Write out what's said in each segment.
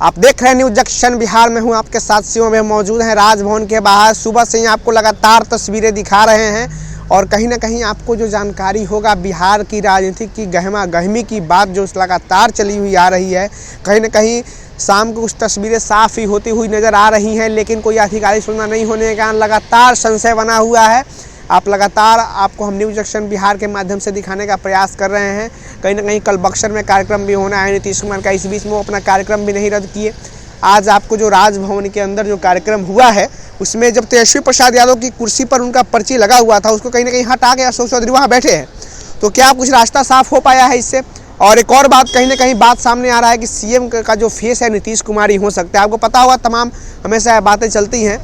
आप देख रहे हैं न्यूज जंक्शन बिहार में हूं आपके साथ शिव में मौजूद हैं राजभवन के बाहर। सुबह से ही आपको लगातार तस्वीरें दिखा रहे हैं और कहीं ना कहीं आपको जो जानकारी होगा बिहार की राजनीति की गहमा गहमी की बात जो लगातार चली हुई आ रही है। कहीं ना कहीं शाम को कुछ तस्वीरें साफ ही होती हुई नज़र आ रही हैं, लेकिन कोई आधिकारिक सूचना नहीं होने के कारण लगातार संशय बना हुआ है। आपको हम न्यूज जंक्शन बिहार के माध्यम से दिखाने का प्रयास कर रहे हैं। कहीं ना कहीं कल बक्सर में कार्यक्रम भी होना है नीतीश कुमार का, इस बीच में वो अपना कार्यक्रम भी नहीं रद्द किए। आज आपको जो राजभवन के अंदर जो कार्यक्रम हुआ है उसमें जब तेजस्वी प्रसाद यादव की कुर्सी पर उनका पर्ची लगा हुआ था उसको कहीं ना कहीं हटा के अशोक चौधरी वहाँ बैठे हैं, तो क्या कुछ रास्ता साफ हो पाया है इससे? और एक और बात कहीं ना कहीं बात सामने आ रहा है कि सीएम का जो फेस है नीतीश कुमार ही हो सकता है। आपको पता होगा तमाम हमेशा बातें चलती हैं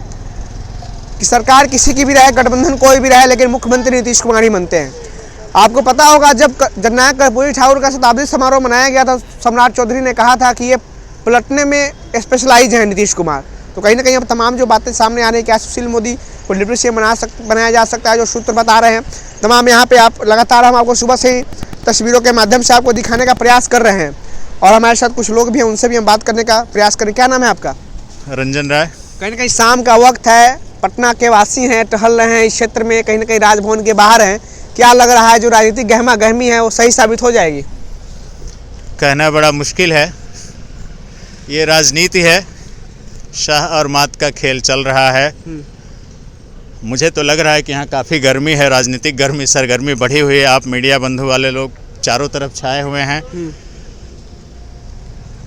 कि सरकार किसी की भी रहे, गठबंधन कोई भी रहे, लेकिन मुख्यमंत्री नीतीश कुमार ही बनते हैं। आपको पता होगा जब जननायक कर्पूरी ठाकुर का शताब्दी समारोह मनाया गया था, सम्राट चौधरी ने कहा था कि ये पलटने में स्पेशलाइज है नीतीश कुमार। तो कहीं ना कहीं अब तमाम जो बातें सामने आ रही है, क्या सुशील मोदी को डिप्टी सीएम बनाया जा सकता है, जो सूत्र बता रहे हैं तमाम यहाँ पे आप लगातार हम आपको सुबह से ही तस्वीरों के माध्यम से आपको दिखाने का प्रयास कर रहे हैं। और हमारे साथ कुछ लोग भी हैं, उनसे भी हम बात करने का प्रयास करें। क्या नाम है आपका? रंजन राय। कहीं ना कहीं शाम का वक्त है, पटना के वासी हैं, टहल रहे हैं इस क्षेत्र में, कहीं ना कहीं राजभवन के बाहर हैं। क्या लग रहा है जो राजनीतिक गहमा गहमी है वो सही साबित हो जाएगी? कहना बड़ा मुश्किल है। ये राजनीति है, शाह और मात का खेल चल रहा है। मुझे तो लग रहा है कि यहाँ काफ़ी गर्मी है, राजनीतिक गर्मी, सरगर्मी बढ़ी हुई है। आप मीडिया बंधु वाले लोग चारों तरफ छाए हुए हैं।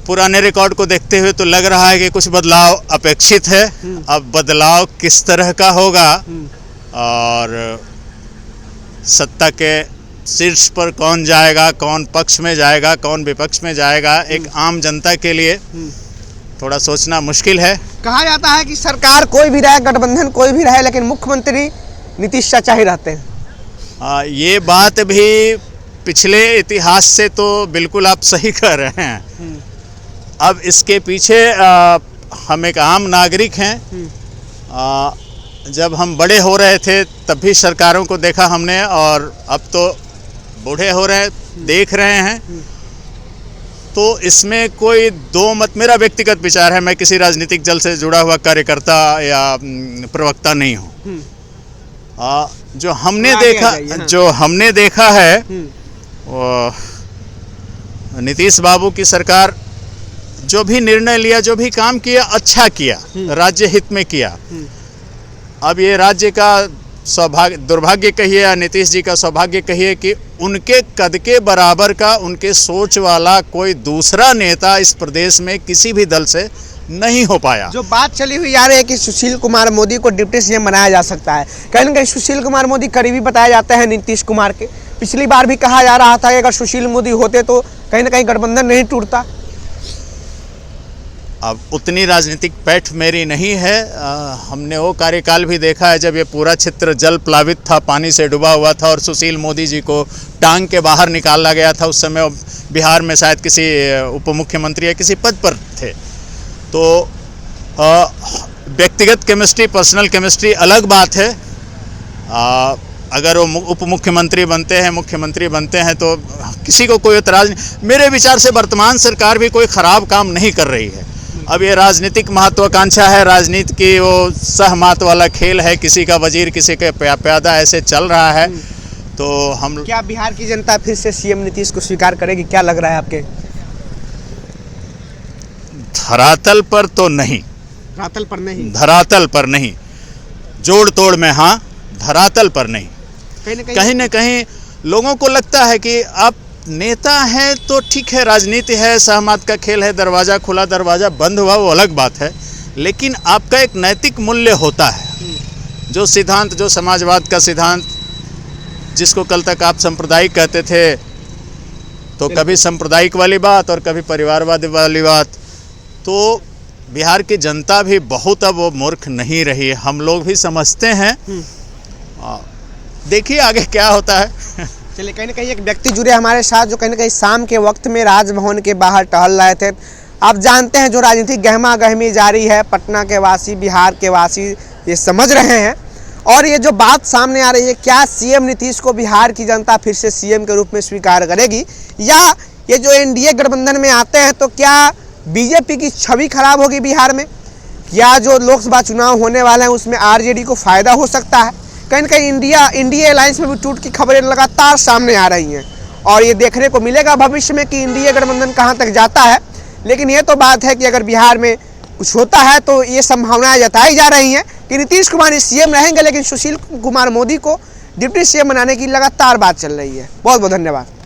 पुराने रिकॉर्ड को देखते हुए तो लग रहा है कि कुछ बदलाव अपेक्षित है। अब बदलाव किस तरह का होगा और सत्ता के शीर्ष पर कौन जाएगा, कौन पक्ष में जाएगा, कौन विपक्ष में जाएगा, एक आम जनता के लिए थोड़ा सोचना मुश्किल है। कहा जाता है कि सरकार कोई भी रहे, गठबंधन कोई भी रहे, लेकिन मुख्यमंत्री नीतीश चाचा ही रहते हैं। ये बात भी पिछले इतिहास से तो बिल्कुल आप सही कह रहे हैं। अब इसके पीछे हम एक आम नागरिक हैं। जब हम बड़े हो रहे थे तब भी सरकारों को देखा हमने, और अब तो बूढ़े हो रहे हैं, देख रहे हैं। तो इसमें कोई दो मत, मेरा व्यक्तिगत विचार है, मैं किसी राजनीतिक दल से जुड़ा हुआ कार्यकर्ता या प्रवक्ता नहीं हूँ। जो हमने देखा है वो नीतीश बाबू की सरकार जो भी निर्णय लिया, जो भी काम किया, अच्छा किया, राज्य हित में किया। अब ये राज्य का सौभाग्य, दुर्भाग्य कहिए या नीतीश जी का सौभाग्य कहिए कि उनके कद के बराबर का, उनके सोच वाला कोई दूसरा नेता इस प्रदेश में किसी भी दल से नहीं हो पाया। जो बात चली हुई आ रही है कि सुशील कुमार मोदी को डिप्टी सीएम बनाया जा सकता है, कहीं ना कहीं सुशील कुमार मोदी करीबी बताए जाते हैं नीतीश कुमार के। पिछली बार भी कहा जा रहा था कि अगर सुशील मोदी होते तो कहीं ना कहीं गठबंधन नहीं टूटता। अब उतनी राजनीतिक पैठ मेरी नहीं है। हमने वो कार्यकाल भी देखा है जब ये पूरा क्षेत्र जल प्लावित था, पानी से डूबा हुआ था और सुशील मोदी जी को टांग के बाहर निकाला गया था। उस समय बिहार में शायद किसी उप मुख्यमंत्री या किसी पद पर थे। तो व्यक्तिगत केमिस्ट्री, पर्सनल केमिस्ट्री अलग बात है। अगर वो उप मुख्यमंत्री बनते हैं, मुख्यमंत्री बनते हैं तो किसी को कोई एतराज़ नहीं। मेरे विचार से वर्तमान सरकार भी कोई ख़राब काम नहीं कर रही है। अब ये राजनीतिक महत्वाकांक्षा है, राजनीति की वो सहमत वाला खेल है, किसी का वजीर किसी का प्यादा, ऐसे चल रहा है। तो हम क्या बिहार की जनता फिर से सीएम नीतीश को स्वीकार करेगी? क्या लग रहा है आपके? धरातल पर तो नहीं। धरातल पर नहीं? धरातल पर नहीं, जोड़ तोड़ में हाँ, धरातल पर नहीं। कहीं न कहीं लोगों को लगता है कि आप नेता हैं तो ठीक है, राजनीति है, सहमत का खेल है, दरवाज़ा खुला दरवाज़ा बंद हुआ वो अलग बात है, लेकिन आपका एक नैतिक मूल्य होता है। जो सिद्धांत, जो समाजवाद का सिद्धांत, जिसको कल तक आप सांप्रदायिक कहते थे, तो कभी सांप्रदायिक वाली बात और कभी परिवारवाद वाली बात। तो बिहार की जनता भी बहुत अब वो मूर्ख नहीं रही है, हम लोग भी समझते हैं। देखिए आगे क्या होता है। चलिए, कहीं ना कहीं एक व्यक्ति जुड़े हमारे साथ जो कहीं ना कहीं शाम के वक्त में राजभवन के बाहर टहल रहे थे। आप जानते हैं जो राजनीतिक गहमा गहमी जारी है, पटना के वासी, बिहार के वासी ये समझ रहे हैं। और ये जो बात सामने आ रही है, क्या सीएम नीतीश को बिहार की जनता फिर से सीएम के रूप में स्वीकार करेगी, या ये जो एनडीए गठबंधन में आते हैं तो क्या बीजेपी की छवि खराब होगी बिहार में, या जो लोकसभा चुनाव होने वाले हैं उसमें आरजेडी को फायदा हो सकता है। कहीं ना कहीं इंडिया अलायंस में भी टूट की खबरें लगातार सामने आ रही हैं और ये देखने को मिलेगा भविष्य में कि इंडिया गठबंधन कहां तक जाता है। लेकिन ये तो बात है कि अगर बिहार में कुछ होता है तो ये संभावनाएं जताई जा रही हैं कि नीतीश कुमार सीएम रहेंगे, लेकिन सुशील कुमार मोदी को डिप्टी सीएम बनाने की लगातार बात चल रही है। बहुत बहुत धन्यवाद।